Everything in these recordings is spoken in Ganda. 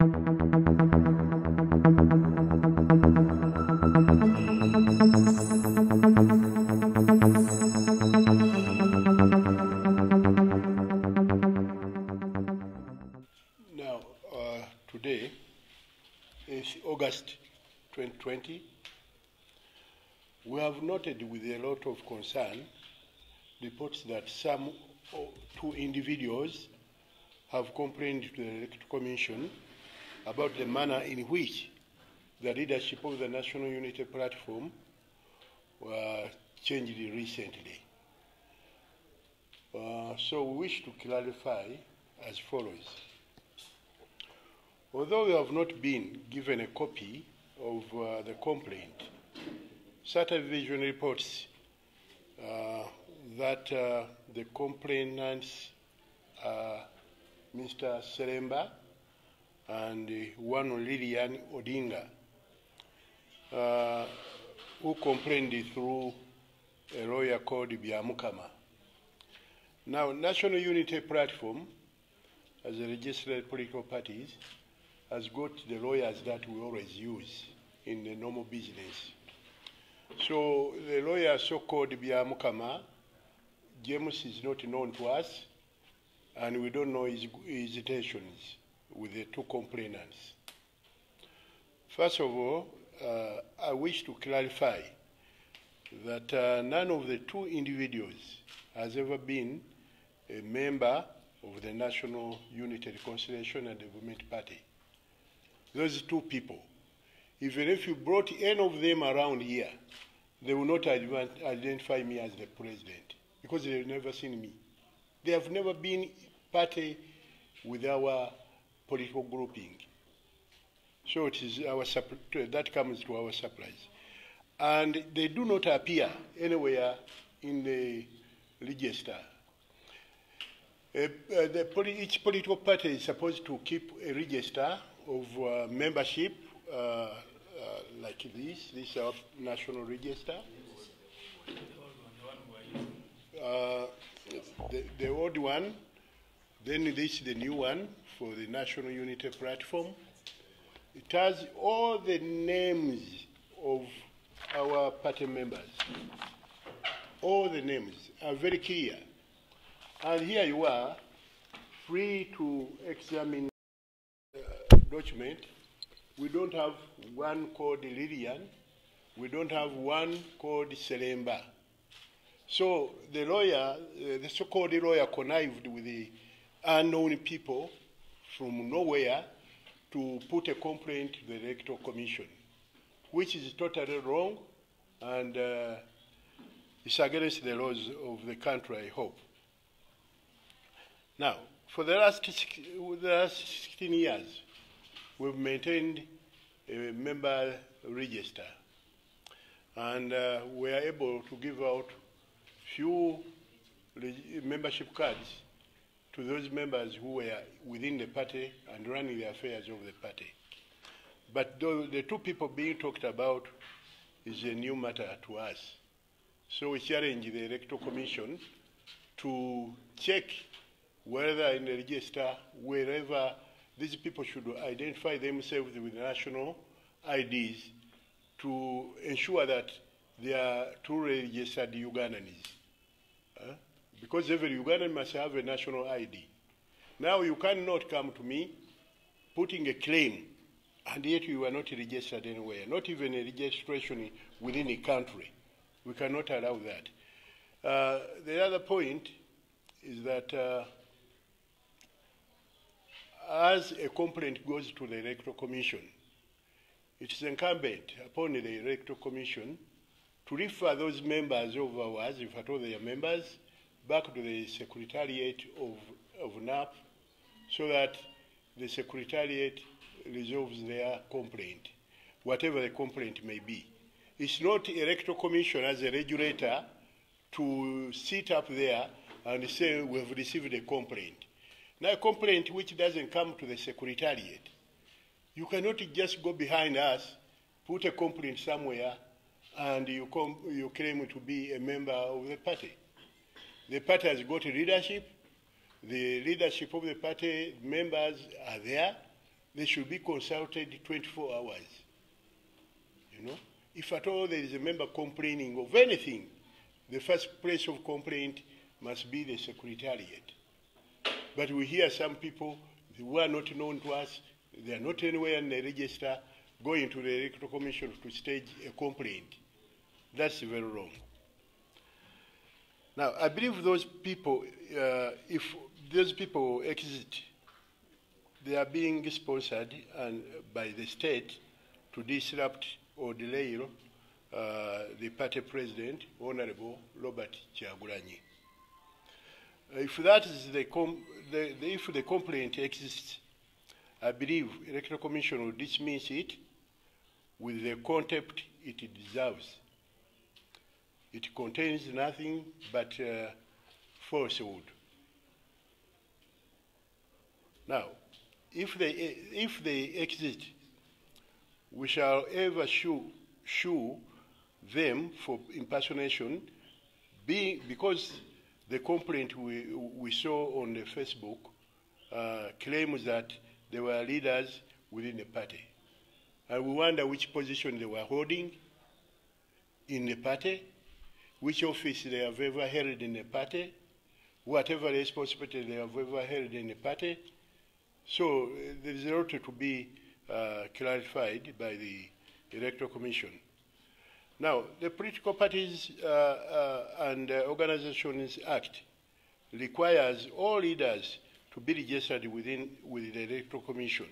Now, today is August 2020. We have noted with a lot of concern reports that two individuals have complained to the Electoral Commission about the manner in which the leadership of the National Unity Platform were changed recently. So we wish to clarify as follows. Although we have not been given a copy of the complaint, certain vision reports that the complainants are Mr. Seremba and one Lilian Odinga, who complained through a lawyer called Biamukama. Now, National Unity Platform, as a registered political parties, has got the lawyers that we always use in the normal business. So the lawyer so-called Biamukama, James is not known to us, and we don't know his hesitations with the two complainants. First of all, I wish to clarify that none of the two individuals has ever been a member of the National Unity Reconciliation and Development Party. Those two people, even if you brought any of them around here, they will not identify me as the president because they've never seen me. They have never been party with our political grouping. So it is that comes to our surprise. And they do not appear anywhere in the register. Each political party is supposed to keep a register of membership like this. This is our national register. The old one, then this is the new one for the National Unity Platform. It has all the names of our party members. All the names are very clear. And here you are, free to examine document. We don't have one called Lilian. We don't have one called Seremba. So the lawyer, the so-called lawyer, connived with the unknown people from nowhere to put a complaint to the Electoral Commission, which is totally wrong and it's against the laws of the country, I hope. Now, for the last 16 years, we've maintained a member register, and we are able to give out few membership cards to those members who were within the party and running the affairs of the party. But the two people being talked about is a new matter to us. So we challenge the Electoral Commission to check whether in the register, wherever these people should identify themselves with national IDs to ensure that they are truly registered Ugandans. Because every Ugandan must have a national ID. Now you cannot come to me putting a claim and yet you are not registered anywhere, not even a registration within a country. We cannot allow that. The other point is that as a complaint goes to the Electoral Commission, it is incumbent upon the Electoral Commission to refer those members of ours, if at all they are members, back to the Secretariat of NAP so that the Secretariat resolves their complaint, whatever the complaint may be. It's not Electoral Commission as a regulator to sit up there and say we have received a complaint. Now a complaint which doesn't come to the Secretariat, you cannot just go behind us, put a complaint somewhere, and you claim to be a member of the party. The party has got a leadership. The leadership of the party members are there they should be consulted 24 hours. You know, if at all there is a member complaining of anything, the first place of complaint must be the Secretariat. But we hear some people who are not known to us, they are not anywhere in the register, going to the Electoral Commission to stage a complaint. That's very wrong. Now, I believe those people, if those people exit, they are being sponsored by the state to disrupt or delay the party president, Honorable Robert Kyagulanyi. If that is if the complaint exists, I believe the Electoral Commission will dismiss it with the contempt it deserves. It contains nothing but falsehood. Now, if they exist, we shall ever sue them for impersonation, because the complaint we saw on the Facebook claims that they were leaders within the party. And we wonder which position they were holding in the party, which office they have ever held in the party, whatever responsibility they have ever held in the party. So there is a lot to be clarified by the Electoral Commission. Now, the Political Parties and Organizations Act requires all leaders to be registered with the Electoral Commission.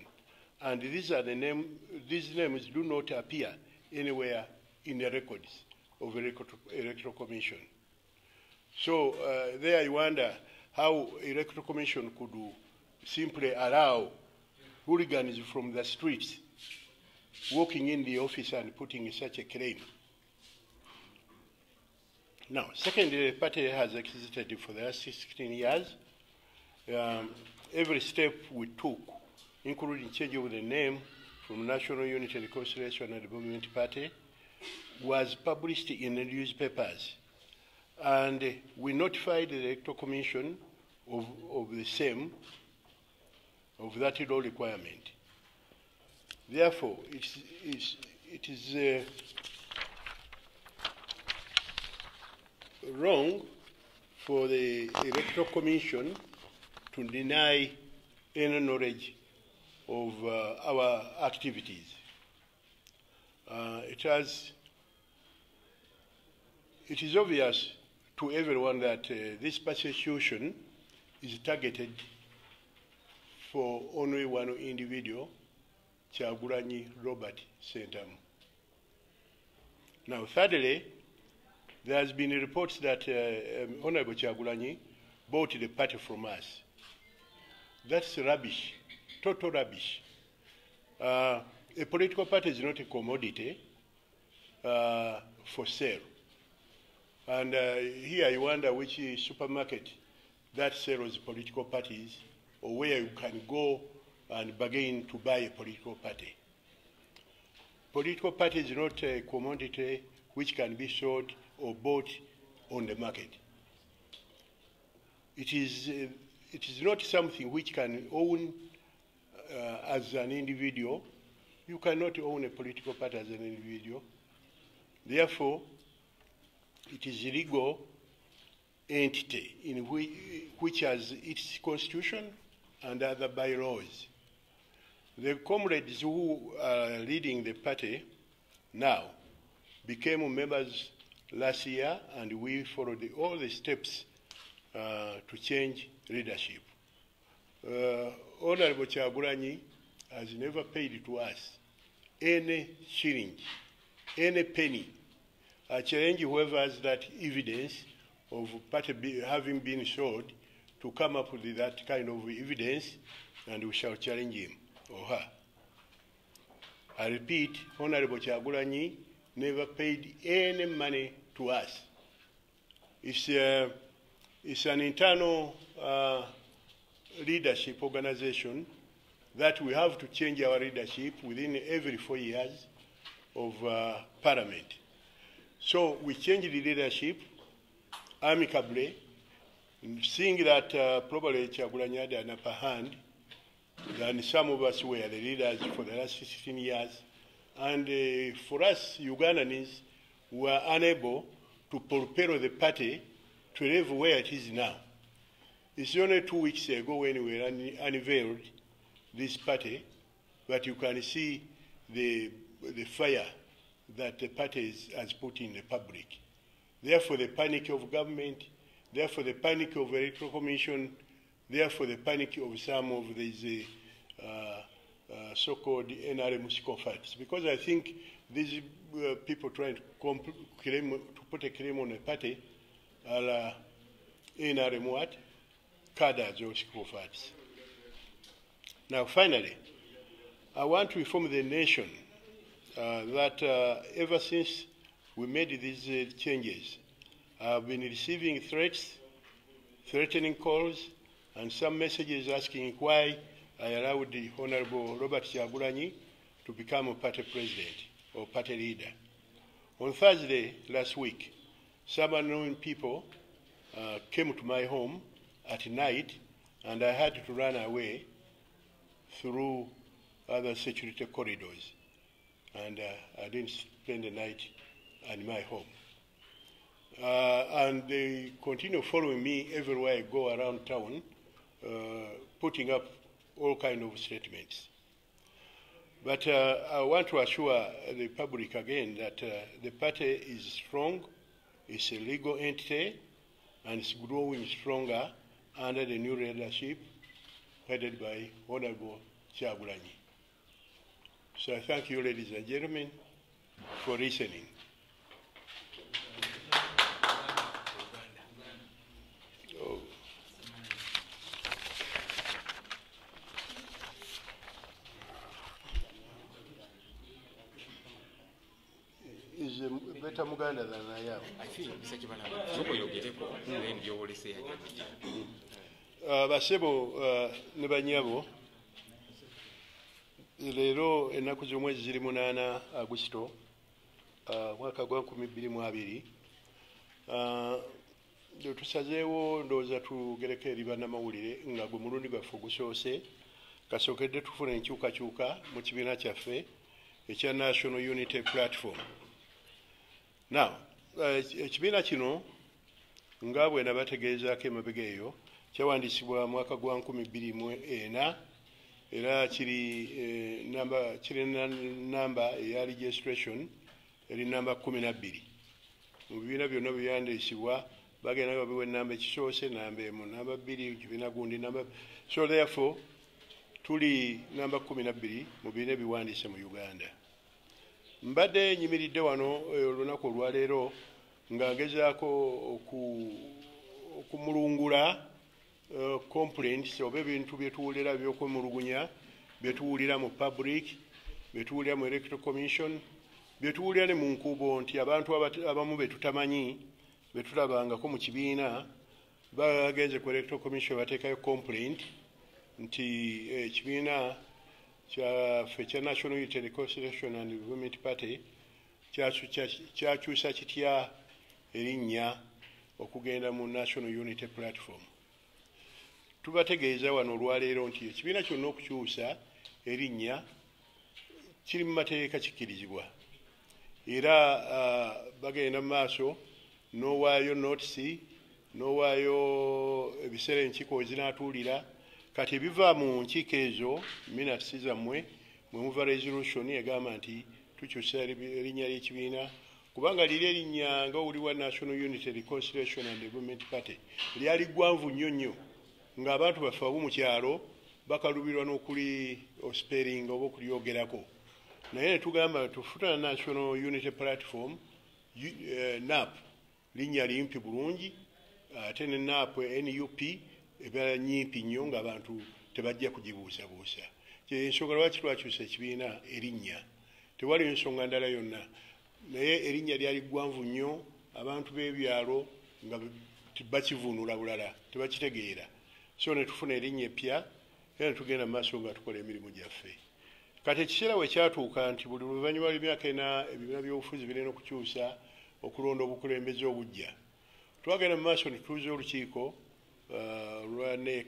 And these names do not appear anywhere in the records of the Electoral Commission. So there I wonder how Electoral Commission could simply allow hooligans from the streets walking in the office and putting such a claim. Now, secondly, the party has existed for the last 16 years. Every step we took, including changing the name from National Unity Reconciliation and Development Party, was published in the newspapers. And we notified the Electoral Commission of the same, of that law requirement. Therefore, it is wrong for the Electoral Commission to deny any knowledge of our activities. It is obvious to everyone that this persecution is targeted for only one individual, Kyagulanyi Robert Sentamu. Now, thirdly, there has been reports that Honorable Kyagulanyi bought the party from us. That's rubbish, total rubbish. A political party is not a commodity for sale. And here I wonder which supermarket that sells political parties, or where you can go and bargain to buy a political party. Political party is not a commodity which can be sold or bought on the market. It is not something which can own as an individual. You cannot own a political party as an individual. Therefore, it is a legal entity in which has its constitution and other bylaws. The comrades who are leading the party now became members last year, and we followed all the steps to change leadership. Honorable Kyagulanyi has never paid to us any shilling, any penny. I challenge whoever has that evidence of party having been sold to come up with that kind of evidence, and we shall challenge him or her. I repeat, Honorable Kyagulanyi never paid any money to us. It's an internal leadership organization that we have to change our leadership within every 4 years of Parliament. So we changed the leadership amicably, seeing that probably Kyagulanyi had an upper hand, than some of us were the leaders for the last 16 years. And for us, Ugandans, were unable to propel the party to the level where it is now. It's only 2 weeks ago when we unveiled this party, but you can see the fire that the party has put in the public. Therefore, the panic of government, therefore the panic of the Electoral Commission, therefore the panic of some of these so-called NRM sycophants. Because I think these people trying to put a claim on a party are NRM what? Cadres or sycophants. Now, finally, I want to inform the nation that ever since we made these changes, I've been receiving threats, threatening calls, and some messages asking why I allowed the Honorable Robert Kyagulanyi to become a party president or party leader. On Thursday last week, some unknown people came to my home at night, and I had to run away through other security corridors. And I didn't spend the night in my home. And they continue following me everywhere I go around town, putting up all kinds of statements. But I want to assure the public again that the party is strong, it's a legal entity, and it's growing stronger under the new leadership headed by Honorable Kyagulanyi. So I thank you, ladies and gentlemen, for listening. Is better Muganda than I am. I think Mr. Kibalama, so you get it, then you will say Basebo ne banyabo leero ennaku z'omwezi ziri 8 Agusito mwaka gwa 2022 tusazeewo ndowooza tugereko eri bannamawulire nga gwe mulundi gwaffe ogusoose kasookedde tufuna enkyukakyuka mu kibiina kyaffe ekya National Unity Platform. Now, ekibiina kino nga bwe nabategeezaako emabega eyo kyawandiisibwa mwaka gwa 2004 era kiri namba eya registration eri namba 12. Mu bibiina byonna byeyandiisibwa bagenda babiwa enamba ekisoose, namba emu, namba 2, kibiina gundi namba. So therefore tuli namba 12 mu bibiina ebiwandiise mu Uganda. Mbadde nyimiridde wano olunaku olwaleero nga ngezaako okumulungula complaints oba ebintu byetuwulira ebyokwemulugunya byetuwulira mu public, byetuwulira mu Electoral Commission, byetuwulira ne mu nkuubo nti abantu abamu betutamanyi betulabangako mu kibiina bagenze ku Electoral Commission bateekayo complaint nti ekibiina kyaffe kya National Unity Reconciliation and Development Party kyakyusa kitya erinnya okugenda mu National Unity Platform. Tubategeeza wano olwaleero nti ekibiina kyonna okukyusa erinnya kiri mu mateeka kikkirizibwa era bagenda mu maaso n'owaayo notisi n'owaayo ebiseera enkiiko ezinaatuulira kati ebiva mu nkiiko ezo minatisi zammwe mwe muva resolution egamba nti tukyusa erinnya ly'ekibiina kubanga liri erinnya nga oli wa National Unity Reconciliation and Development Party lyali ggwanvu nnyo ng'abantu baffe abo mu kyalo bakalubirwa n'okuli spelling oba okulyogerako naye ne tugamba tufuna National Unity Platform NAP linnya limpi bulungi ate ne NAP NUP ebala nyimpi nnyo ng'abantu tebajja kugibuusabuusa. Ensonga lwaki twakyusa ekibiina erinnya tewali ensonga ndala yonna naye erinnya lyali ggwanvu nnyo abantu b'ebyalo nga bakivuunula bulala tebakitegeera so ne tufuna erinnya eppya era tugenda mu maaso nga tukola emirimu gyaffe. Kati ekiseera we kyatuuka nti buli luvannyuma lw'emyaka 4 ebibiina by'obufuzi birina okukyusa okulonda obukulembeze obujja. Twagenda mu maaso ne tutuuza olukiiko lwa NEC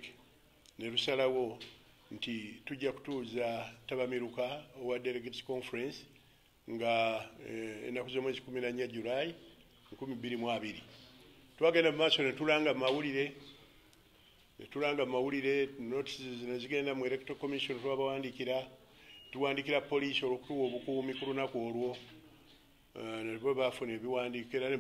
ne lusalawo nti tujja kutuuza Tabamiruka owa Delegates Conference nga ennaku z'omwezi 14 July 2020. Twagenda mu maaso ne tulanga mawulire notices ne zigenda mu Electoral Commission tuwandikira poliisi olw'okutuwa obukuumi ku lunaku olwo ne bo baafuna ebiwandiiko era ne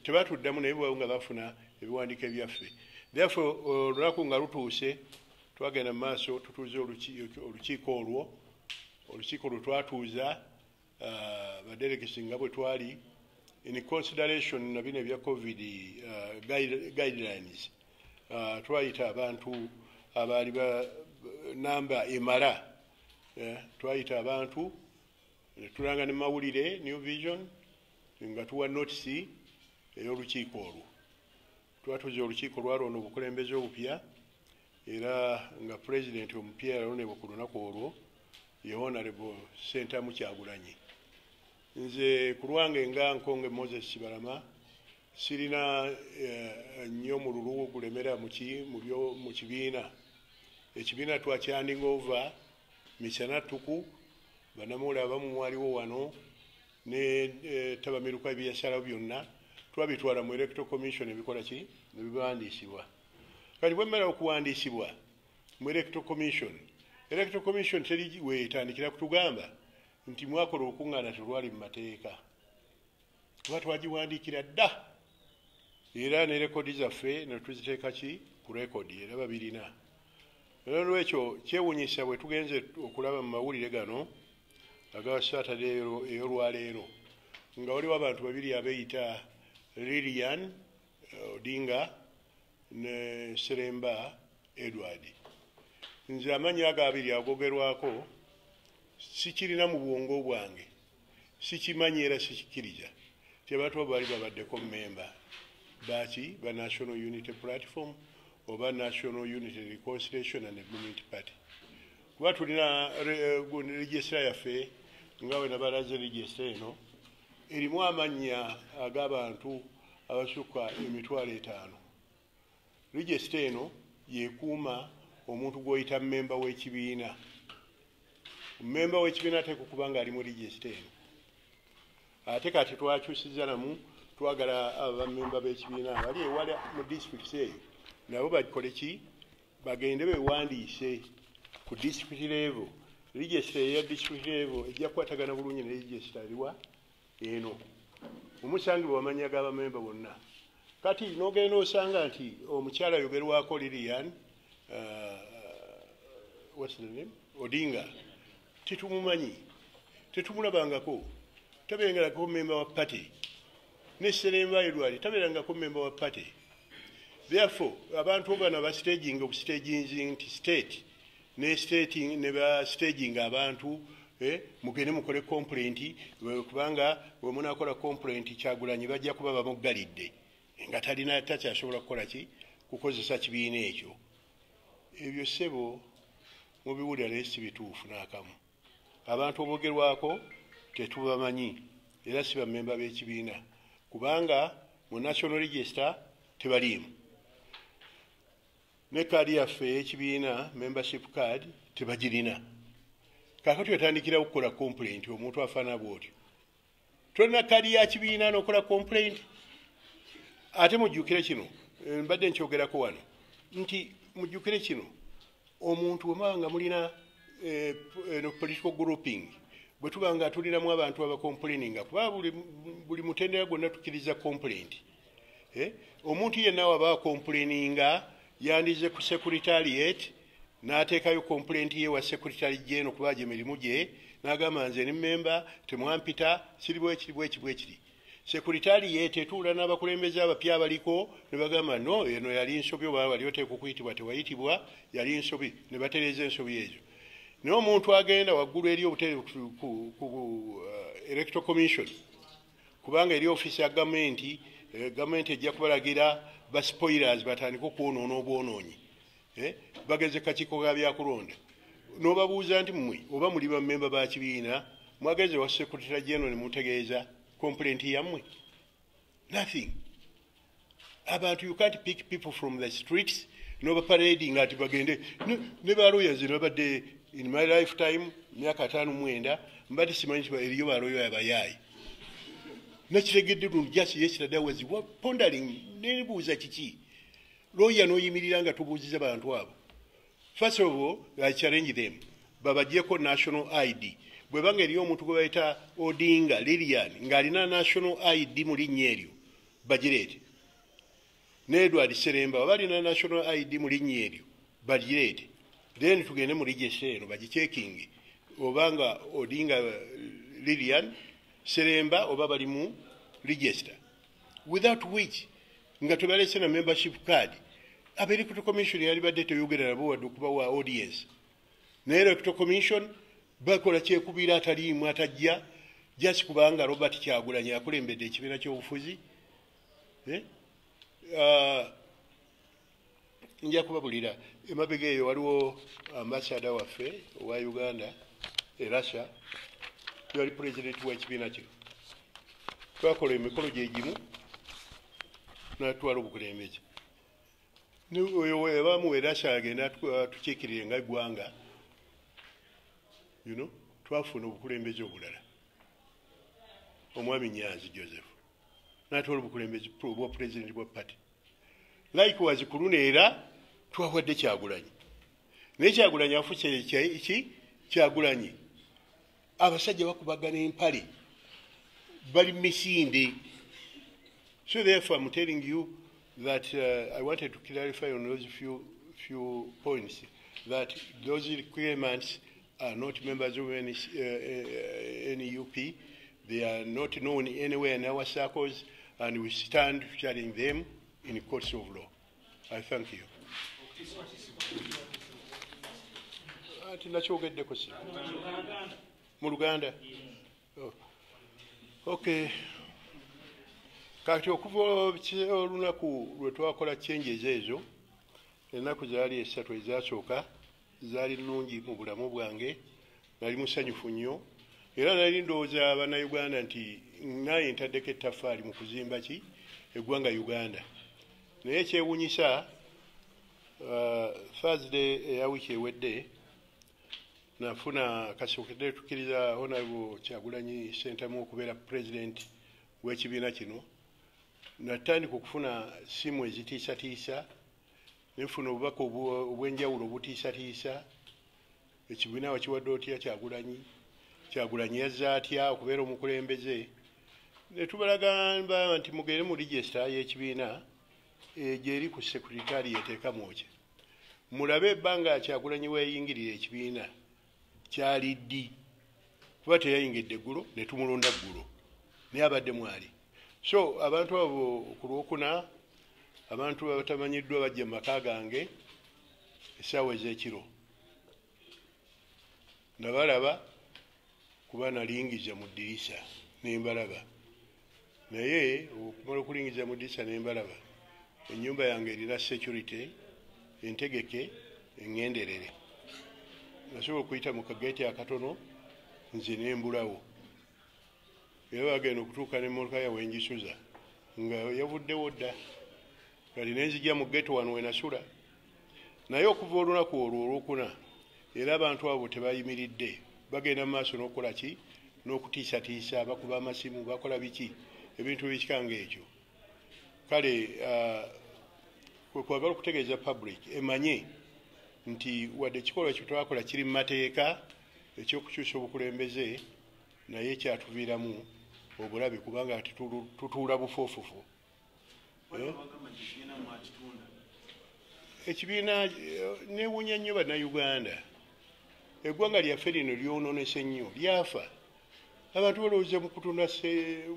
tebatuddamu naye bo nga bafuna ebiwandiiko ebyaffe. Therefore olunaku nga lutuuse twagenda mu maaso tutuuze olukiiko olwo lwe twatuuza badelegates nga bwe twali in consideration na bino ebya COVID guidelines. Twayita abantu abaali namba emala, twayita abantu tulanga ne mawulire New Vision nga tuwa notice ey'olukiiko olwo. Twatuuza olukiiko lwalonda obukulembeze obupya era nga president omupya yalondebwa ku lunaku olwo ye Honorable Ssentamu Kyagulanyi. Nze ku lwange nga Nkonge Moses Kibalama sirina nnyo mululu gulemera mu kibiina. Ekibiina twakyahanding over misana tuku bannamawulire abamu mwaliwo wano ne Tabamiruka ebyasalawo byonna twabitwala mu Electoral Commission ebikola ki ne biwandiisibwa. Kati bwe mmera okuwandiisibwa mu Electoral Commission teri weetandikira kutugamba nti mwakola okuŋŋaana telwali mu mateeka. Kuba twagiwandiikira dda era ne rekodi zaffe ne tuziteeka ki ku rekodi era babirina. N'olwekyo kyewuunyisa bwe tugenze okulaba mu mawulire gano aga Saturday ey'olwaleero nga waliwo abantu babiri abeeyita Lilian Odinga ne Seremba Edward. Nze amannya ago abiri agogerwako sikirina mu bwongo bwange, sikimanyi era sikikkiriza ti abantu abo bali babaddeko memba baki ba National Unity Platform oba National Unity Reconciliation and Agreement Party. Kuba tulina registra yaffe nga we nabalaze registra eno erimu amannya ag'abantu abasukka 5,000. Registra eno yekuuma omuntu gw'oyita memba w'ekibiina. Memba w'ekibiina ateekwa okuba nga ali mu registra eno. Ate kati twakyusiza namu twagala abamemba b'ekibiina abali ewala mu district eyo nabo bakole ki bagende bewandiise ku district level. Registra eya district level ejja kukwatagana bulungi ne registra eriwa eno omusangibwa amanya g'abamemba bonna. Kati n'ogenda osanga nti omukyala ayogerwako Lilian what's the name Odinga tetumumanyi, tetumulabangako, tabeerangako memba wa party. Ne Seremba Edward tabeerangako memba wa party. Therefore abantu bano bastaging nti state ne ba staging abantu mugende mukole complaint kubanga bwe munaakola complaint Kyagulanyi bajja kuba bamuggalidde nga talina takyasobola kukola ki kukozesa kibiina ekyo. Ebyo ssebo mubiwulira naye si bituufu n'akamu. Abantu oboogerwako tetubamanyi era si bamemba b'ekibiina kubanga mu National Register tebaliimu. Ne kaadi yaffe ey'ekibiina membership card tebagirina. Kaakati otandikira okukola complaint omuntu afaana bw'otyo. Tolina kaadi ya kibiina n'okola complaint. Ate mujjukire kino mbadde nkyogerako wano nti mujjukire kino omuntu bwe muba nga mulina political grouping bwe tuba nga tulinamu abantu abacomplaininga kuba buli mutendera gwonna tukkiriza complaint. Omuntu yenna waba complaininga yandize ku secretariat n'ateekayo complaint ye wa secretary general kuba emirimu gye n'agamba nze ni memba temwampita kiri bwekiri. Secretariat etuula n'abakulembeze abapya abaliko ne bagamba no eno yali nsobi oba wali oteekwa okuyitibwa tewayitibwa yali nsobi ne batereeza ensobi ezo. Naye omuntu agenda waggulu eri obutere ku Electoral Commission kubanga eri office ya gavumenti ejja kubalagira ba spoilers batandika okwonoona obwonoonyi. Bageze kakiiko ka byakulonda n'obabuuza nti mmwe oba muli bammemba ba kibiina mwageze wa secretary general ne mutegeeza complaint yammwe? Nothing. Abantu, you can't pick people from the streets noba parading ati bagende ne baloyers babadde in my lifetime myaka 5-9 mbadde simanyi nti eriyo baloyo abayaayi nakitegedde lundi just yesterday I was pondering nebuuza kiki lawyer n'oyimirira nga tubuuziza bantu abo. First of all, I challenge them babajjeko national ID bwe banga eriyo omuntu gwe bayita Odinga Lilian ng'alina national ID mu linnya eryo bagireete ne Edward Seremba balina national ID mu linnya eryo bagireete then tugende mu register eno bagichecking obanga Odinga Lilian Seremba oba bali mu register without which nga tubalese na membership card Electoral Commission yali badde teyogerera bo wadde okubawa audience naye Electoral Commission bakola kyekubira ataliimu atajja just kubanga Robert Kyagulanyi akulembedde ekibiina ky'obufuzi nja kubabulira emabega eyo waliwo ambassador waffe owa Uganda Russia yali president w'ekibiina kyo twakola emikolo gyegimu natwala obukulembeze oyo ebamu Russia agenda tukiikirire nga eggwanga twafuna obukulembeze obulala omwami Nyanzi Joseph natwala obukulembeze obwa president bwa party likewise ku luno era twawadde Kyagulanyi naye Kyagulanyi afuse Kyagulanyi abasajja bakubagana empale bali misinde. So therefore I'm telling you that I wanted to clarify on those few points that those requirements are not members of any NUP. They are not known anywhere in our circles, and we stand to challenge them in courts of law. I thank you. Uganda. Oh. Okay. Kati okuva olunaku lwe twakola changes ezo ennaku zaali 3 ezasooka zaali nnungi mu bulamu bwange nali musanyufu nnyo era nali ndowooza bannayuganda nti naye ntaddeko ettaffaali mu kuzimba ki eggwanga Uganda naye kyewuunyisa Thursday eya wiiki ewedde nafuna kasookedde tukkiriza Honorable Kyagulanyi Ssentamu okubeera president w'ekibiina kino natandika okufuna simu ezitiisatiisa nefuna obubaka obw'enjawulo obutiisatiisa ekibiina wakiwadde otya Kyagulanyi yazze atya okubeera omukulembeze ne tubalagamba nti mugende mu register y'ekibiina gyeri ku secretariat ekamwoki mulabe ebbanga Kyagulanyi weeyingirira ekibiina kyali ddi kuba teyayingidde eggulo ne tumulonda ggulo naye abadde mwali. So abantu abo ku Lwokuna abantu abatamanyiddwa bajja mu maka gange essaawa ez'ekiro nabalaba kuba nalingiza mu ddirisa nembalaba naye okumala okulingiza mu ddirisa nembalaba ennyumba yange erina security entegeke eŋŋenderere nasobola okuyita mu kageeti akatono nze nembulawo era bagenda okutuuka n'emmotoka yawe njisuza nga yavuddewo dda kati nenzijja mu geto wano we nasula naye okuva olunaku olwo Olwokuna era abantu abo tebayimiridde bagenda mu maaso n'okukola ki n'okutiisatiisa bakuba amasimu bakola biki ebintu ebikanga ekyo kale kwagala okutegeeza public emanye nti wadde ekikolwa ekyo twakola kiri mu mateeka ekyokukyusa obukulembeze naye kyatuviiramu obulabe kubanga tutuula bufoofufu ekibiina newuunya nnyo bannayuganda eggwanga lyaffe lino lyonoonese nnyo lyafa abantu balowooza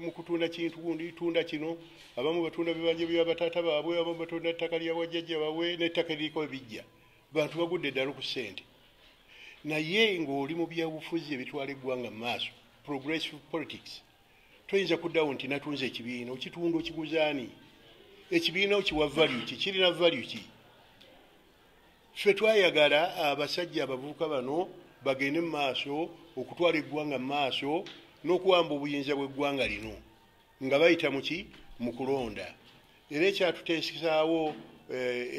mu kutunda kintu gundi tunda kino abamu batunda bibanja bya bataata baabwe abamu batunda ettaka lya bajjajja baabwe n'ettaka eriko ebijja bantu bagudde eddala ku ssente naye ng'oli mu byabufuzi ebitwala eggwanga mu maaso progressive politics toyinza kuddawo nti natunze ekibiina okitunda okiguzaani ekibiina okiwa value ki kirina value ki ffe twayagala abasajja abavubuka bano bagende mu maaso okutwala eggwanga mu maaso n'okuwamba obuyinza bw'eggwanga lino nga bayita mu ki mu kulonda era ekyatuteesezaawo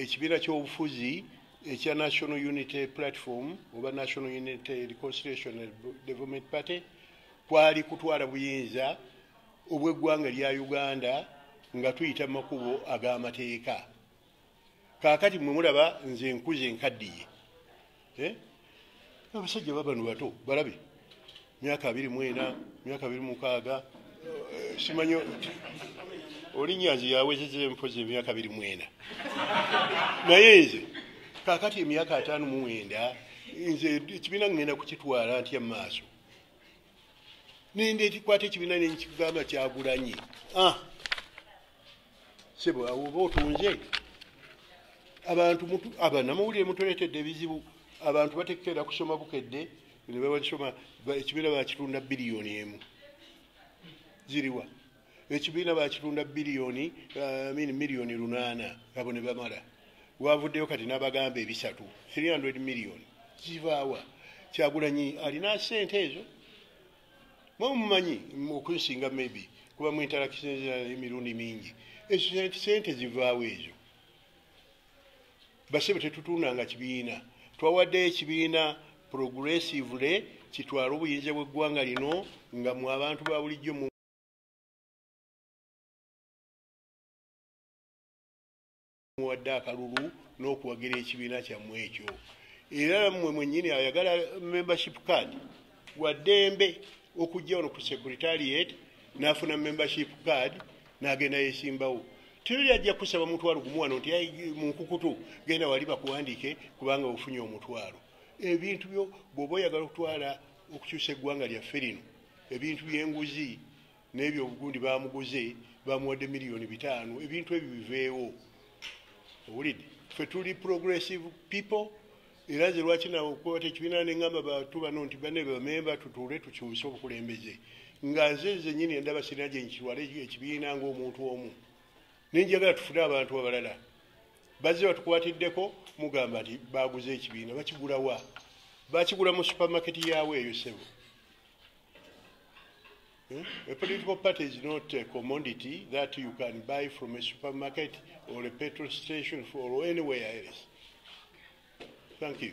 ekibiina ky'obufuzi ekya National Unity Platform oba National Unity Reconciliation and Development Party kwali kutwala buyinza obw'eggwanga lya Uganda nga tuyita mu makubo ag'amateeka. Kaakati mwe mulaba nze nkuze nkaddiye. Abasajja babano bato balabe myaka 24 myaka 26 simanyi olinyazi yawezeze mpozi emyaka 24 naye nze kaakati emyaka 59 nze ekibiina ngenda kukitwala ntya mu maaso nende ekikwata ekibiina nekigamba Kyagulanyi sebo awo oba otunze abantu abanamawulire mutoletedde ebizibu abantu batekeera kusoma bukedde ne babasoma ekibiina bakitunda biliyoni emu ziriwa ekibiina bakitunda biliyoni miliyoni 8 abo ne bamala wavuddeyo kati n'abagamba ebisatu 300 miliyoni zivaawa Kyagulanyi alina sente ezo mumumanyi okunsinga maybe kuba mu interaction emirundi mingi sente zivaawo ezo basebe tetutundanga kibiina twawadde ekibiina progressively kitwala obuyinza bw'eggwanga lino nga mu abantu ba bulijjo muwadde akalulu n'okuwagira ekibiina kyammwe ekyo era mmwe mwennyini ayagala membership card waddembe okujja wano ku secretariat n'afuna membership card n'agenda yesimbawo teri ajja kusaba mutwalo gumu wano nti mu nkukutu genda wali bakuwandiike kubanga ofunye omutwalo ebintu byo bw'oba oyagala okutwala okukyusa eggwanga lyaffe lino ebintu by'enguzi n'ebyo obugundi bamuguze bamuwadde miliyoni 5 ebintu ebyo biveewo owulidde ffe tuli progressive people era nze lwaki nakwata ekibiina neŋŋamba bantu bano nti banne bamemba tutuule tukyuse obukulembeze nga nze nzennyini endaba sirina gye nkitwala ekibiina ng'omuntu omu nenjagala tufune abantu abalala bazze batukwatiddeko mugamba nti baguze ekibiina bakigulawa bakigula mu supermarket yawe eyo sebo A political party is not a commodity that you can buy from a supermarket or a petrol station or anywhere else. Thank you.